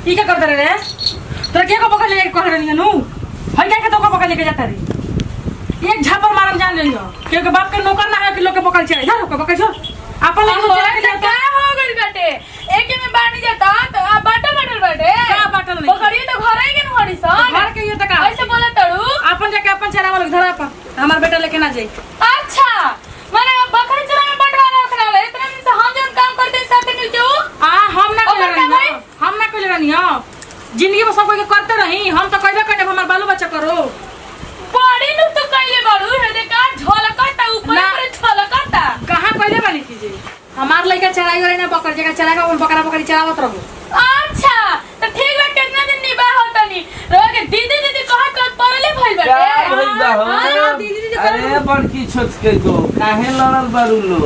ई क्या करत रे तोरा के को पकड़ ले कह रही नु हई का तो को पकड़ लेके जाता रे एक झापर मारम जान रही हो के बाप के नौकर ना है कि लोग के पकड़ चले जा को पकड़ छो अपन लोग चला के जाता हो गइल बाटे एके में बानी जाता तो आ बाटल बाटे का बाटल नहीं पकड़िए तो घर के न हड़ी सन घर के ये त का ऐसे बोला तड़ू अपन जाके अपन चरा वाला धरा अपन हमार बेटा लेके ना जाई अच्छा माने बकरी चरा में बंटवारा रखना ले इतना दिन से हम जन काम करते हैं साथ में क्यों हम ना कोई रहनी हो जिंदगी में सब कोई करते रही हम तो कहबे करते हमार बाल बच्चा करो पड़ी नु तो कइले बाड़ू हे देखा झलकता ऊपर ऊपर झलकता कहां कहले वाली चीज हमार लइका चराई करे ना पकड़ जगह चला के बकरा बकरी चलावत रहो अच्छा तो ठीक बा कितना दिन निभा होतनी रोके दीदी दीदी कहत तो परले भइल बाटे क्या भइल बा हो दीदी दीदी अरे बड़की छोट के गो काहे लड़ल बारू लो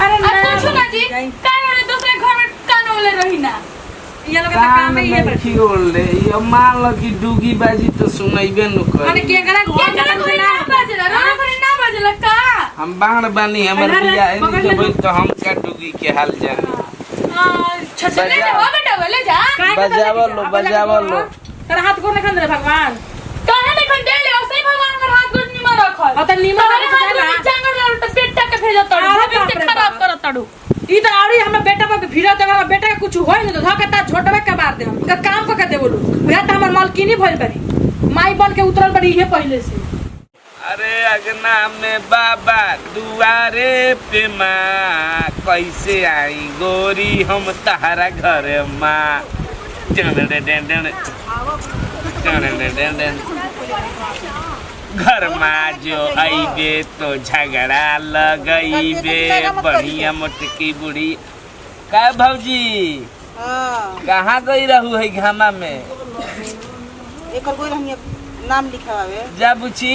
अरे अब पूछो ना जी काहे रे दूसरे घर में कान ओले रही ना ये लोग का काम है ये की ओले ये मान लो कि डूगी बाजी तो सुनाइबे न करे माने केकरा घर कोई ना बाजला रोना कोई ना बाजला का हम बाण बानी हमर बिया एनी जब तो हम का डूगी के हाल जानी छछले हो बेटा बोले जा बजावो लो तेरा हाथ गोड़ नहीं खंद रे भगवान काहे ने खंडे ले ओसई भगवान हमर हाथ गोड़ निमा रखल और त नीमा हाथ चांगड़ लाल तो पेट के भेज तड़ू भविष्य खराब कर तड़ू ई त आड़ी हम बेटा पर फिरत हमर बेटा के कुछ होई न तो धकता झोटवे के मार दे हम का काम क के दे बोलू या त हमर मालकिनी भइल बड़ी माई बन के उतरल बड़ी हे पहले से अरे अगना में बाबा दुआरे पे माँ कैसे आई गोरी हम तहरा घर माँ घर माँ जो आईबे तो झगड़ा लगईबे बढ़िया मोटकी बुढ़ी का भौजी कहाँ गई रहू है घामा में एक कोई रहनी नाम लिखावे जा बुची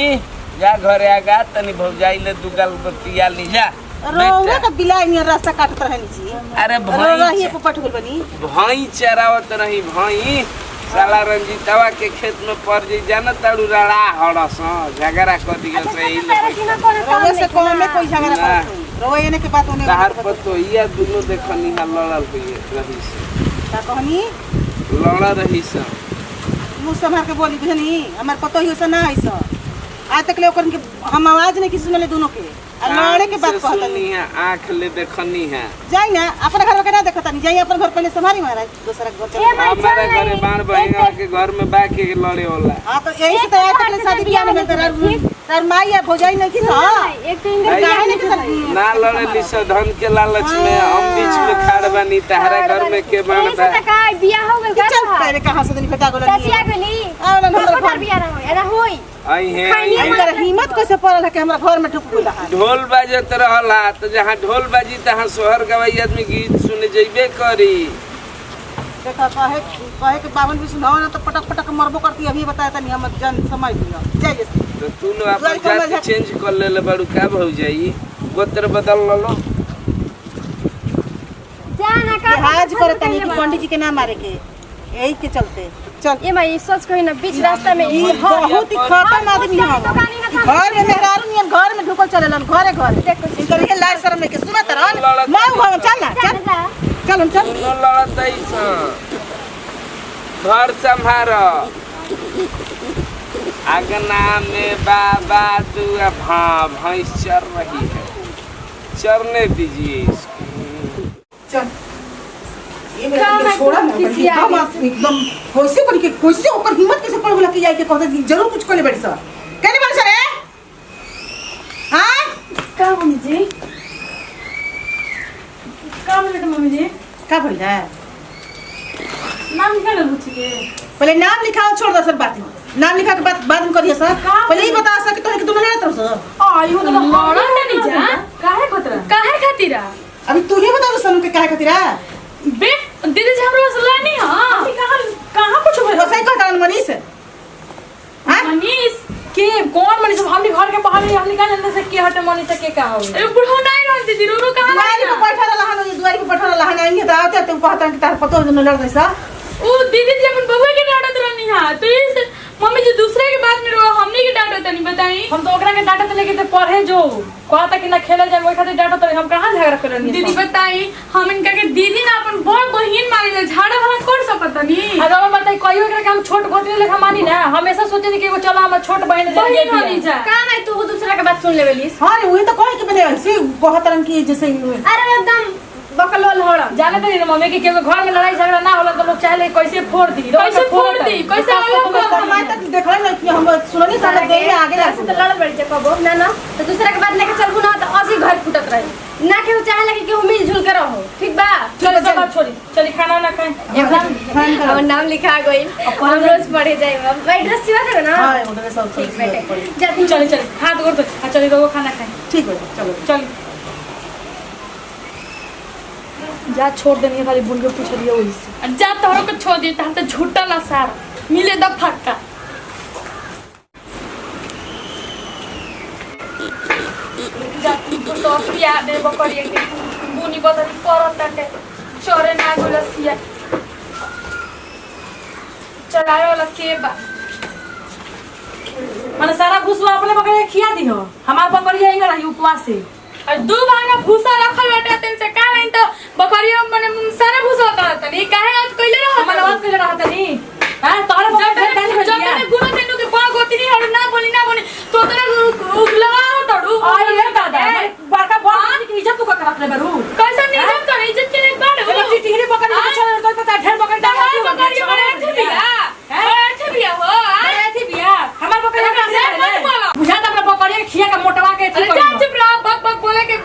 जा घरे आगा तनी भौजाई ले दुगल बतिया ली जा रोवे का बिलाई नियर रास्ता काटत रहनी छी अरे रही पपट गल बनी भाई चरावत रही भाई साला रंजीतवा के खेत में पड़ जाई जाना ताड़ू रड़ा हड़स झगड़ा कर दियो से ई रोवे से कौन में कोई झगड़ा करत रोवे ने के बात होने तार पतो इया दुनो देखनी ना लड़ल हुई रही से का कहनी लड़ा रही से मुंह संभाल के बोली बुझनी हमर पतो ही से ना है सो आज तक ले ओकन के हम आवाज नहीं सुनले दोनों के आ लड़े के बात कहत नहीं है आंख ले देखनी है जाई ना अपन घर के ना देखत नहीं जाई अपन घर पहले संभाली महाराज दूसरा घर चल हमारे घरे बाण बहेगा के घर में बाके लड़े होला हां तो यही से तो आज तक शादी बियाह में तर माई या भौजाई नहीं की एक दिन काहे नहीं ना लड़े लिसा धन के लालच में हम बीच में खाड़ बानी तहरा घर में के बाण बा का बियाह हो गइल चल पहले कहां से नहीं बेटा गोला चाचिया गली आ ना घर बियाह ना होई अरे होई आई है अंदर हिम्मत कैसे पड़ल है कि हमरा घर में ढुक गइल है ढोल बाजत रहला तो जहाँ ढोल बाजी तहाँ सोहर गवाई आदमी गीत सुने जइबे करी देखा कहे के बावन भी सुनाओ ना तो पटक पटक मरबो करती अभी बताया था नहीं हम जन समझ लिया जय जय तो तू न अपन जात चेंज कर ले बड़ू का भौ जाई गोत्र बदल लो जाना का लिहाज करे तनी कि पंडित जी के ना मारे के यही के चलते चल ये मैं सोच कहीं ना बीच रास्ता में ई बहुत ही खतरनाक आदमी है घर में मेहरारू नियन घर में ढुकल चलेलन घरे घरे इनकर ये लाज शर्म नहीं के सुना तरन मां भाव चल ना चल चल हम चल दोनों लड़तई छ घर संभार अगना में बाबा दुआ हाँ भैंस चर रही है चरने दीजिए इसको चल ये मेरा छोड़ा ना एकदम कैसे बन के कैसे ओकर हिम्मत कैसे पड़ गेला कि जाई के कहत जरूर कुछ कोले बड़ी सर कहने बड़ी सर हां का मम्मी जी का बोले मम्मी जी का बोल है नाम लिखा ले बुच्ची के पहले नाम लिखाओ छोड़ दो सर बात नाम लिखा के बाद में करिए सर पहले ही बता सर कि तोहरे के दोनों लड़त रहो सर आई हो तो लड़ा नहीं जा काहे खतरा काहे खातिरा अभी तू ही बता दो सनु के काहे खातिर बे दीदी जी हमरो से लड़नी हां कहां कुछ भइल वैसे ही कहता मनीष हां मनीष के कौन मनीष हमनी घर के बाहर हमनी का अंदर से के हटे मनीष के का हो ए बुढ़ो नहीं रह दीदी रो कहां दुआरी पे बैठा रहला हन दुआरी पे बैठा रहला हन आएंगे तो आते तू कहता कि तार पतो दोनों लड़ दैसा ओ दीदी जी अपन बबुआ के डांटत रहनी हां तो इस मम्मी जी दूसरे के बात में रो हमनी के डांटत नहीं बताई हम तो ओकरा के डांटत लेके ते पढ़े जो कहता कि ना खेले जाए ओई खातिर डांटत हम कहां झगड़ा करनी दीदी बताई हम इनका के दीदी ना अपन बड़ बहिन मारे ले झाड़ा वाला कर सकत नहीं अगर लेके हम छोट गोतनी लेके मानी ना, हमेशा सोचे कि एगो चला हम छोट बहन बहिन हनी जा का नहीं तू दूसरा के बात सुन लेवेलिस। हां रे वही तो कहे कि मैंने ऐसे बहुत तरह की जैसे अरे एकदम बकलोल होड़ जाने तो मम्मी कि केगो घर में लड़ाई झगड़ा ना होला तो लोग चाहे कैसे फोड़ दी, कैसे फोड़ दी, कैसे अलग कर हमारे तक देखले ना कि हम सुननी सारा देर में आगे ऐसे तो लड़ पड़ जाए कबो ना ना तो दूसरा के बात लेके चलबू ना तो असि घर फुटत रही ना केहू चाहे लगे केहू मिलजुल के रहो ठीक बा। चल सब बात छोड़ी, चली खाना ना खाए एकदम हमर नाम लिखा गइल हम रोज पढ़े जाए हम एड्रेस सेवा करो ना। हां उधर सब ठीक बेटे जा चली चली हाथ गोड़ तो चली रोगो खाना खाए। ठीक है चलो चल जा छोड़ देनी खाली बुन के पूछ लिया वही से जा तोहरो के छोड़ दी त झूठा ला सार मिले द फक्का। जा तू तो पिया दे बकरिया के बुनी बदल परत के चोरे ना गुलसिया चलाए वाला के बा माने सारा भूसा अपने बकरिया खिया दी हो, हमार बकरिया ही रही उपवास से। और दू भागा भूसा रखल बाटे तन से का नहीं तो बकरिया माने सारा भूसा करत नहीं काहे आज कइले रह हमार बात के रहत नहीं हां तोहरे बकरिया ढेर कानी जब मैंने गुरु तेनु के पा गोतनी हड़ ना बोली तो तने उगलाओ तड़ू आई रे दादा बड़का बहुत की इज्जत तू का करत ले बरू कैसा नियम कर इज्जत के लिए बाड़ू बकरी टिहरी बकरी के चल तो पता ढेर बकरी तो है बकरिया बड़े अच्छे बिया अच्छे बिया हो अरे थी बिया हमार बकरिया का से मत बोलो बुझा त अपना बकरिया खिया के मोटवा के अरे ठीक जा कर चुप रह बक बक बोले के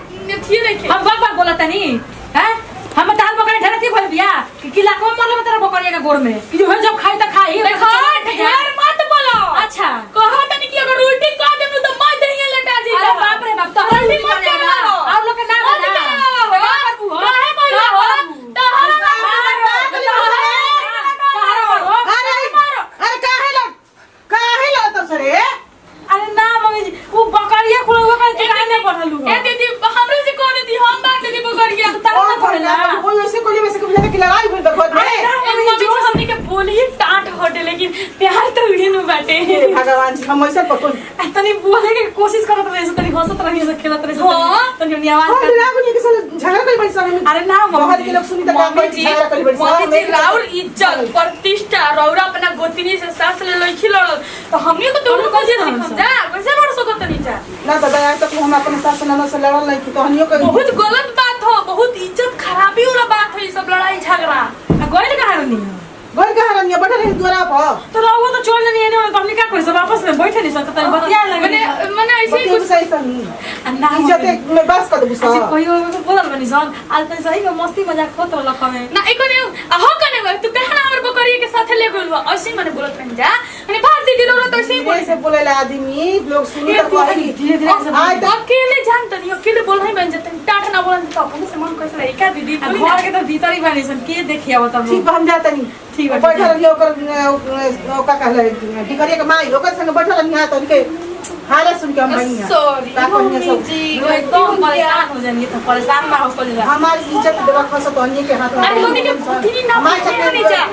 थी देखे हम बक बक बोलत नहीं हैं हम ताल बकरिया ढेर थी भइल बिया कि लाखों मरले तेरा बकरिया के गोर में कि जो जब खाई त खाई देखो ढेर मत बोलो अच्छा कहो तनी कि अगर उल्टी कर देनु तो मत दहिया लटा जी अरे बाप रे बाप तोहरा उल्टी भी मत मत करो और लोग के नाम मत ना करो काहे बोलो हो अरे काहे ला तो सरे अरे ना मम्मी जी वो बकरिया खुला हुआ कर काहे में पढ़लू ए दीदी हमरे से कह देती हम बात दीदी बकरिया तारा ना पढ़ला वो ऐसे कोली वैसे कभी लगा कि लड़ाई हुई तो घर में मम्मी जी हमने के बोली टाट हटे लेकिन प्यार तो उड़ी न बाटे हे भगवान जी हम ऐसे पकोन तनी बोले के कोशिश करत रहे से तनी हंसत रही से खेलत रही हाँ। तनी अपनी आवाज हम लगा नहीं कि साले झगड़ा कर बड़ी साले में अरे ना बहुत के लोग सुनी तो काम मम्मी जी झगड़ा कर बड़ी मम्मी जी साले राउर इज्जत प्रतिष्ठा रौरा अपना गोतनी से सास ले लइखी लड़ल तो हमनी को दोनों को जे सिखम जा कैसे लड़ सकत नहीं जा ना दादा यार तक हम अपने सास ननद से लड़ल नहीं कि तो हनियो को बहुत गलत बात हो बहुत इज्जत खराबी वाला बात है ये सब लड़ाई झगड़ा गोइल कहां रहनी घर का हरनिया बैठा रही द्वारा पर तो रहो तो छोड़ देनी है तो हमने क्या कर सब आपस में बैठे नहीं सकते तनी बतिया लगे मैंने ऐसे ही कुछ सही नहीं अन्ना इज्जत में बस कर दबुसा अच्छा कोई बोलल बनी सन आज तनी सही में मस्ती मजाक होत रह लखमे ना एको ने हो कने गए तू कहना हमर बकरी के साथ ले गेलवा ऐसे मैंने बोलत रह जा मैंने बात दीदी रो तो ऐसे ही बोले से बोलेला आदमी लोग सुनी तो कहेगी धीरे धीरे आज तक अकेले जानत नहीं अकेले बोल नहीं बन जतन टाट ना बोलन तो अपने से मन कैसे रही का दीदी बोली घर के तो भीतर ही बनी सन के देखिया बता ठीक बा हम जाता नहीं ठीक बा, बैठा रही ओकर का कहले डिकरिया के माई ओकर संग बैठा रही हां तो उनके हालत सुन के हम बनी हैं सॉरी का कहनी सब जी एकदम परेशान हो जानी तो परेशान ना हो कोला हमारी इज्जत देवा खस तो अन्य के हाथ में अरे हमने के बुद्धि ना नहीं जा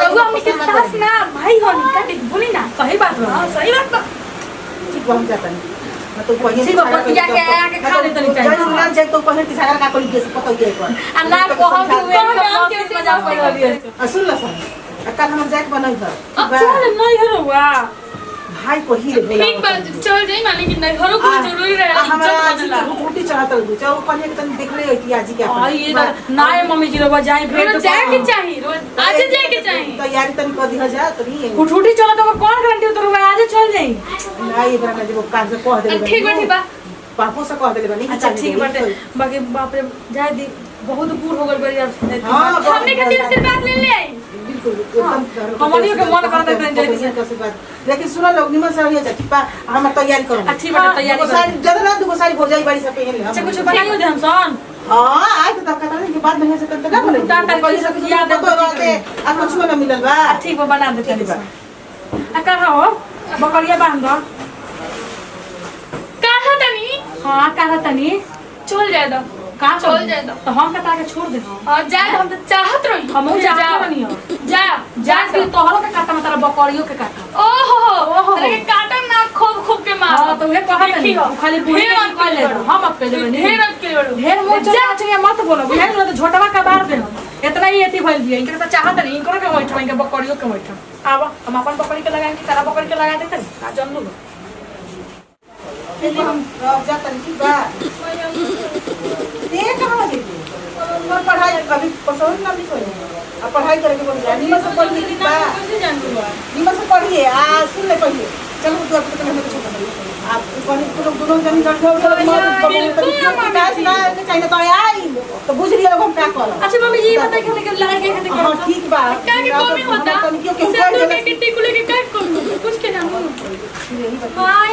रघु हमने के सास ना भाई हो का देख बोली ना सही बात बा हां सही बात बा ठीक बा हम जाता नहीं मैं तो पहिले ठीक बा, बतिया के आके खा ले तनी टाइम। जब ना जाए तो पहिले झगड़ा का कोई केस पता ही एक बार आ ना कहब कि वे मस्ती मजाक कर लियो सुन ला सन अक्का हम जाके बनई था चल नहीं हरवा भाई को ही बोला ठीक बात चल जाई माने कि नहीं हरो को जरूरी रहे हमारा इज्जत आज बदला रोटी चढ़ाता हूं चाहे पहिले के तन देखले होती आज के आ ये ना है मम्मी जी रो जाई भेट रोज जाए के चाहिए रोज आज जाए के चाहिए तैयारी तन कर दिया जा तो नहीं उठूठी चला तो कौन गारंटी उतर आज चल जाई ना ये बरा जब काज कह दे ठीक बा ठीक बा पापो से कह दे बनी अच्छा ठीक बाटे बाकी बाप रे जाए दी बहुत दूर हो गल बड़ी यार हां हमने खातिर आशीर्वाद ले ले आई बिल्कुल एकदम हमनियो के मन करता है जल्दी से लेकिन सुनो लोग निमन से रहिए ठीक बा हम तैयारी करो अच्छी बात तैयारी सारी जब ना दुगो सारी हो जाई बड़ी से पहन ले अच्छा कुछ बनाइयो दे हम सन हां आज तो कथा नहीं के बाद नहीं से तक ना बोले डाटा कोई सब याद है तो बात है आ कुछ में मिलल बा ठीक बा बना दे ठीक बा आ कहा हो बकरिया बांध दो कहा तनी हां कहा तनी चल जाए दो कहां चल जाए दो तो हम कता के छोड़ दे और जाए हम तो चाहत रही हम चाहत नहीं हो जा जा के तोहरो के काटा मतलब बकरियो के काटा ओहो अरे काटा ना खूब खूब के मार हां तो वे कहा नहीं खाली बुढ़े ढेर कर ले हम अब के देबे ढेर के बड़ो ढेर मुंह चला चाहिए मत बोलो ढेर तो झोटवा का बार दे इतना ही एती भइल बिया इनके तो चाहत नहीं इनको के बैठा इनके बकरियों के बैठा आवा हम अपन बकरी के लगाएंगे तारा बकरी के लगा देते का जन लो हम जा तनी बा ये कहां से और पढ़ाई अभी पसंद ना लिखो अब पढ़ाई करके बोल रहा निमन से पढ़ ली बा कैसे जान लो निमन से पढ़िए आ सुन ले पढ़िए चलो तो आप हमें कुछ आप पढ़ी तो दोनों जन कर दो चाहिए तो आई तो बुझ लिया लोग हम क्या कर अच्छा मम्मी जी बताइए कि लगा के खाते हां ठीक बा क्या के कमी होता सिंदूर के टिकुले के क्या कमी कुछ के ना हाय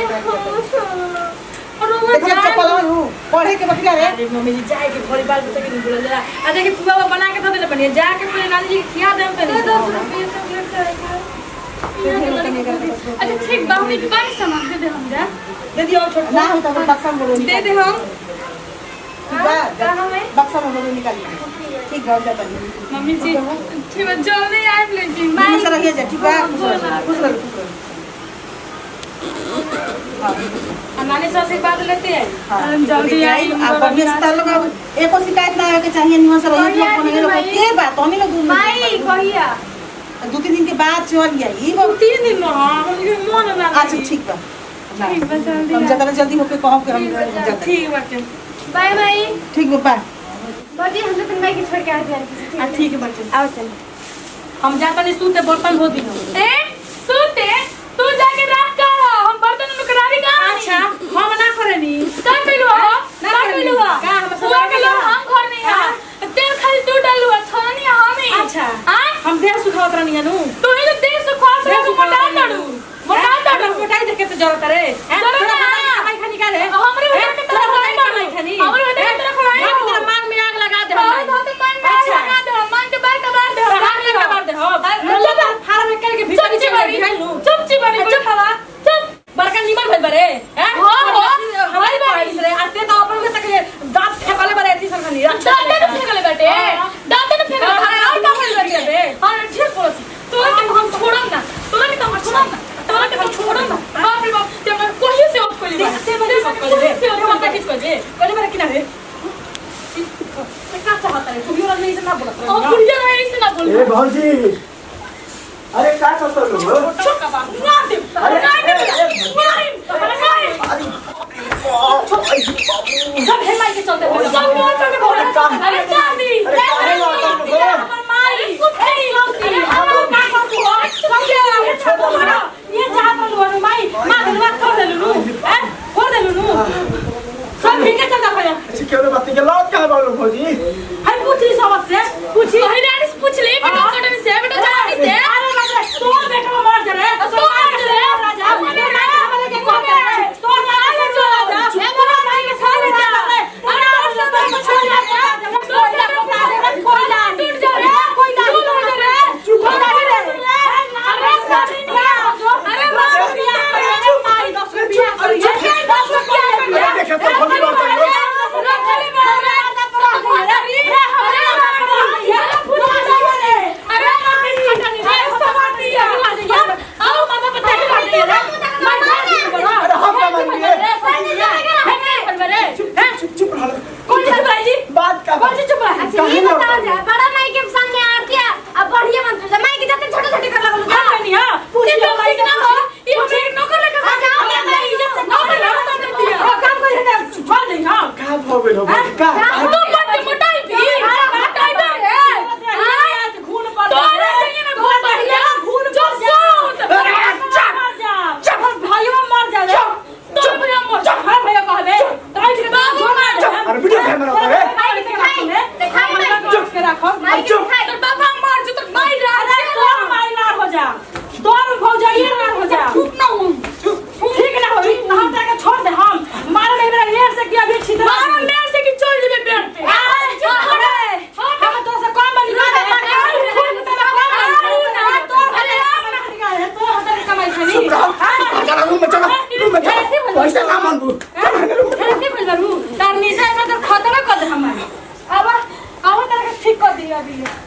और वो पढ़े के बकरिया रे अरे मम्मी जी जाए के थोड़ी बार बता के नहीं बोला जरा आ जाके पुआ बना के दे बनिए जाके बोले नानी जी खिया दे तो अच्छा ठीक बाहुनी के बारे सामान दे हम जा दे दियो छोटा ना होता तो बक्सा में बोलो दे दे हम बक्सा में बोलो निकालिए ठीक है जाता नहीं मम्मी जी ठीक है जल्दी आए लेकिन बाय सर ये जा ठीक है खुश रहो नानी से आशीर्वाद लेते हैं जल्दी आई आप बढ़िया से तार लगाओ एको शिकायत ना आवे के चाहिए निमन से रहिए लोग बने लोग के बात ओनी लोग माई कहिया 2-3 दिन के बाद चल जाई वो 3 दिन में हां मुझे मन ना अच्छा ठीक बा ठीक बा जल्दी हम जल्दी जल्दी होके कहब के हम जाते ठीक बाटे बाय बाय ठीक बा बाय बाजी हम तो माई के छोड़ के आ जाए ठीक है बाटे आओ चल हम जाता नहीं सूते बर्तन धो दी ए सुते तू जाके रख का हम बर्तन नुकरारी का अच्छा हम ना करेनी का कइलु हो का कइलु हो का हम सब कइलु हम घर नहीं है तेल खाली तू डालु छानी हमी अच्छा आ हम देह सुखावत रहनी नु तू ही तो देश से खास रे मोटा तड़ू मोटाई देखे तो जरूरत रे खाई खानी का रे हमरे वजह के तरह खाई खाई खानी हमरे वजह के तरह खड़ाई हम तेरा मांग में आग लगा दे तो तो मन में अच्छा। लगा दे मन के बार का बार दे हाथ में मार दे हो मतलब फार्म में करके भीतर चुप चिबारी चुप खावा चुप बड़का निमन भइल बरे हैं हां हमारी बारिश रे आते तो अपन में तक दांत फेंकले बरे थी सरखनी दांते न फेंकले बेटे दांते न फेंकले और का भइल बरे बे हां ठीक पड़ोसी तोरा के हम छोड़म ना तोरा के हम छोड़म ना तोरा के हम छोड़म ना बाप रे बाप ते मैं कोही से ऑफ कोली से बजे सब कर दे से ऑफ हम किस कर दे कोले बरे किना रे का चाहता है तू योरा नहीं से ना बोलत और बुढ़िया रहे से ना बोल ए भौजी अरे का करतो लो छोटा बात ना दे अरे सब हेलाई के चलते सब मोर पे घोड़ा अरे चांदी अरे हमर माई कुत्ती लौती हम का कर तू समझे ये छोटो बड़ा ये जा बोलू माई मां धनवा कर देलु हैं कर देलु सब भीगे चलता भैया अच्छी केवल बात के लौट का बोलो भौजी हाय पूछी समझ से पूछी अरे रानी से पूछ ले बेटा कटन से बेटा जानी से अरे बाप रे तो बेटा मर जा रे तो मर जा रे राजा अपने माई हमरे के को तो मार से जो राजा हे मोरा माई के सारे जा अरे और सब को छोड़ जा तो कोई ना टूट जा रे कोई ना टूट जा रे चुप हो जा रे अरे सारी अरे मार दिया अरे माई 10 रुपया अरे 10 रुपया देखे तो भौजी बात है बात का अच्छा ये बताओ जा बड़ा माई के सामने आरती अब बढ़िया मंत्र जा माई के जाते छोटे-छोटे कर लगल जा पूछी तो माई के ना हो ये हम एक नौकर लेके अच्छा हम माई इज्जत से नौकर लेके सामने दिया काम कर छोड़ दे हां का हो गेल हो भौजी का तू मत मोटाई भी मोटाई भी खून पर तो अरे कहीं में खून बढ़ गया खून जो सूत चप भाइयों मर जा रे तो भैया मर चप हां भैया कहबे ताई के बात छोड़ा अरे वीडियो कैमरा पर है माई के दिखाई चुप के रखो माई के दिखाई तो बाबा मार जो तो मार रहा तो माई ना हो जा दोर हो जाइए ना हो जा चुप ना हूं ठीक ना होई हम ताके छोड़ दे हम मार नहीं मेरा लेर से किया भी छिद मारो मेरे से कि चोर देबे पेड़ पे चुप हो रे हम तो से कम बनी ना चुप रहो चला रूम में चला पैसा ना मांगू